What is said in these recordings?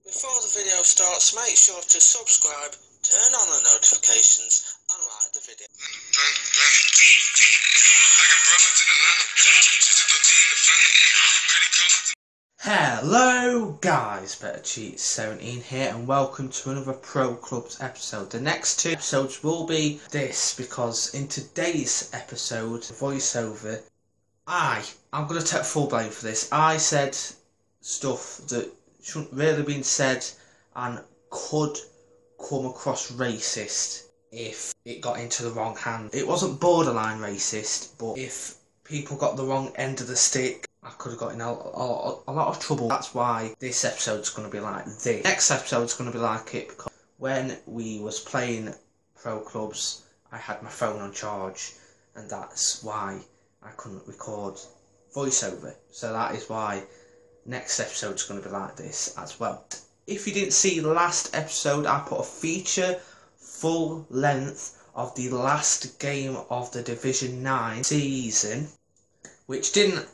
Before the video starts, make sure to subscribe, turn on the notifications and like the video. Hello guys, Better Cheat 17 here and welcome to another Pro Clubs episode. The next two episodes will be this because in today's episode, voiceover, I'm going to take full blame for this. I said stuff that shouldn't really been said and could come across racist if it got into the wrong hand. It wasn't borderline racist, but if people got the wrong end of the stick, I could have got in a lot of trouble. That's why this episode's going to be like this. Next episode's going to be like it because when we was playing Pro Clubs, I had my phone on charge and that's why I couldn't record voiceover. So that is why next episode's going to be like this as well. If you didn't see the last episode, I put a feature full length of the last game of the Division 9 season, which didn't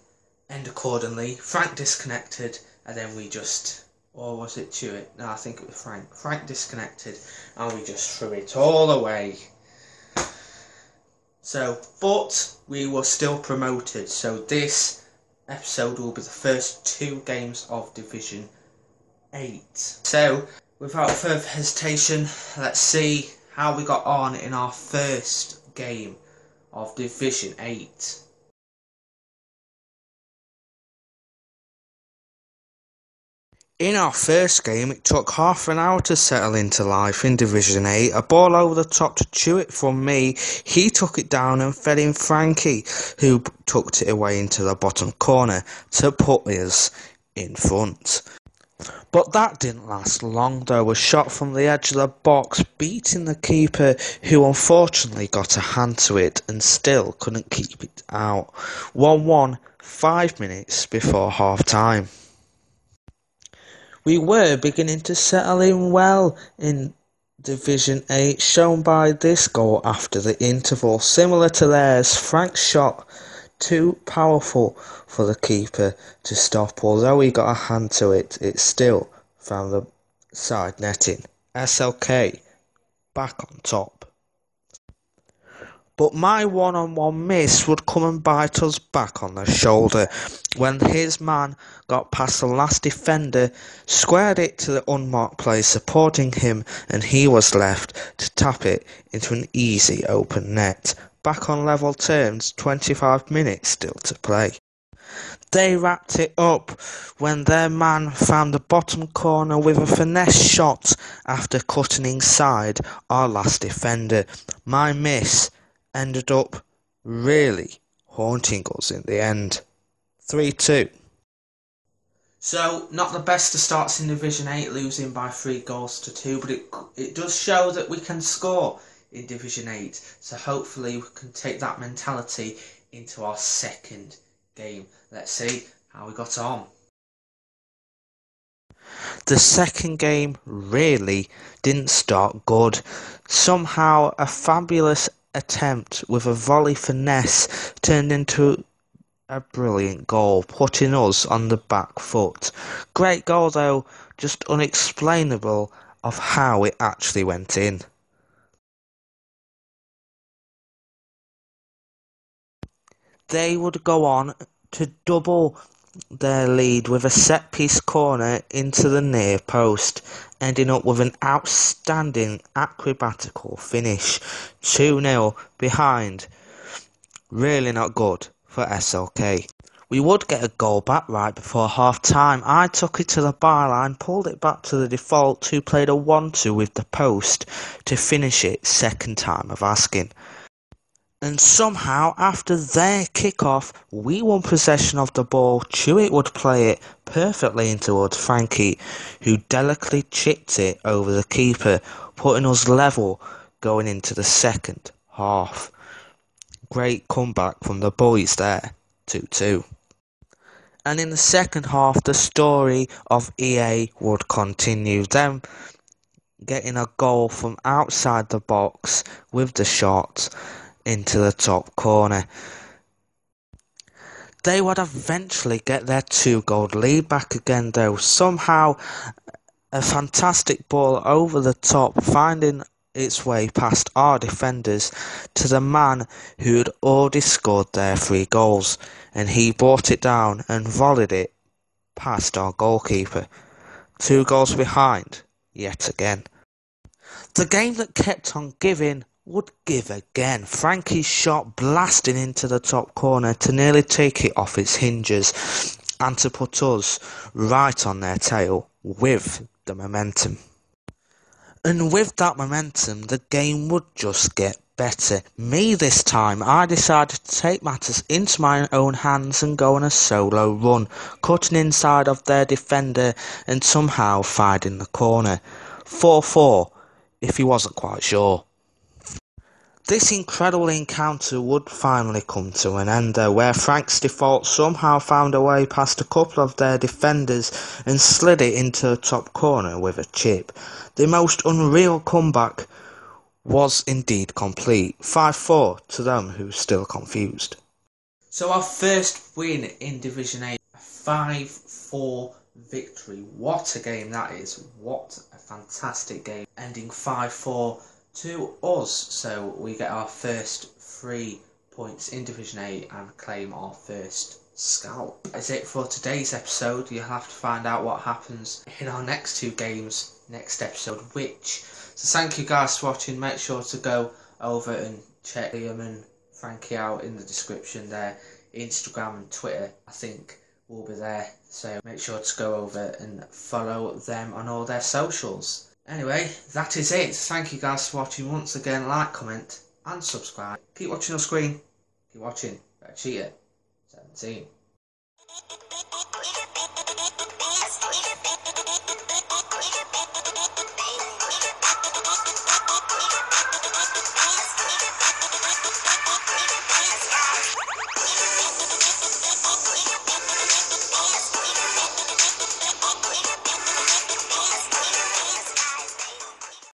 end accordingly. Frank disconnected and then we just, or was it Chewit? No, I think it was Frank. Frank disconnected and we just threw it all away. So, but we were still promoted, so this episode will be the first two games of Division 8. So, without further hesitation, let's see how we got on in our first game of Division 8. In our first game, it took half an hour to settle into life in Division 8. A ball over the top to Chewit from me. He took it down and fed in Frankie, who tucked it away into the bottom corner to put us in front. But that didn't last long though. A shot from the edge of the box beating the keeper, who unfortunately got a hand to it and still couldn't keep it out. 1-1, 5 minutes before half time. We were beginning to settle in well in Division 8, shown by this goal after the interval. Similar to theirs, Frank's shot too powerful for the keeper to stop. Although he got a hand to it, it still found the side netting. SLK back on top. But my one-on-one miss would come and bite us back on the shoulder when his man got past the last defender, squared it to the unmarked player supporting him, and he was left to tap it into an easy open net. Back on level terms, 25 minutes still to play. They wrapped it up when their man found the bottom corner with a finesse shot after cutting inside our last defender. My miss ended up really haunting us in the end. 3-2. So, not the best of starts in Division 8, losing by 3-2, but it does show that we can score in Division 8. So hopefully we can take that mentality into our second game. Let's see how we got on. The second game really didn't start good. Somehow a fabulous attempt with a volley finesse turned into a brilliant goal, putting us on the back foot. Great goal though, just unexplainable of how it actually went in. They would go on to double their lead with a set-piece corner into the near post, ending up with an outstanding acrobatical finish. 2-0 behind. Really not good for SLK. We would get a goal back right before half-time. I took it to the byline, pulled it back to the default, who played a 1-2 with the post to finish it second time of asking. And somehow, after their kick-off, we won possession of the ball. Chewit would play it perfectly in towards Frankie, who delicately chipped it over the keeper, putting us level going into the second half. Great comeback from the boys there, 2-2. And in the second half, the story of EA would continue. Them getting a goal from outside the box with the shot into the top corner. They would eventually get their 2-goal lead back again though. Somehow A fantastic ball over the top, finding its way past our defenders to the man who had already scored their 3 goals, and he brought it down and volleyed it past our goalkeeper. 2 goals behind, yet again. The game that kept on giving would give again. Frankie's shot blasting into the top corner to nearly take it off its hinges and to put us right on their tail with the momentum. And with that momentum, the game would just get better. Me this time, I decided to take matters into my own hands and go on a solo run, cutting inside of their defender and somehow finding the corner. 4-4, if he wasn't quite sure. This incredible encounter would finally come to an end though, where Frank's default somehow found a way past a couple of their defenders and slid it into the top corner with a chip. The most unreal comeback was indeed complete. 5-4 to them who are still confused. So our first win in Division 8, a 5-4 victory. What a game that is. What a fantastic game. Ending 5-4 to us. So we get our first 3 points in Division 8 and claim our first scalp. That's it for today's episode. You'll have to find out what happens in our next 2 games next episode, so thank you guys for watching. Make sure to go over and check Liam and Frankie out in the description there. Instagram and Twitter I think will be there, so make sure to go over and follow them on all their socials. Anyway, that is it. Thank you guys for watching. Once again, like, comment and subscribe. Keep watching your screen. Keep watching. Better cheat it. 17.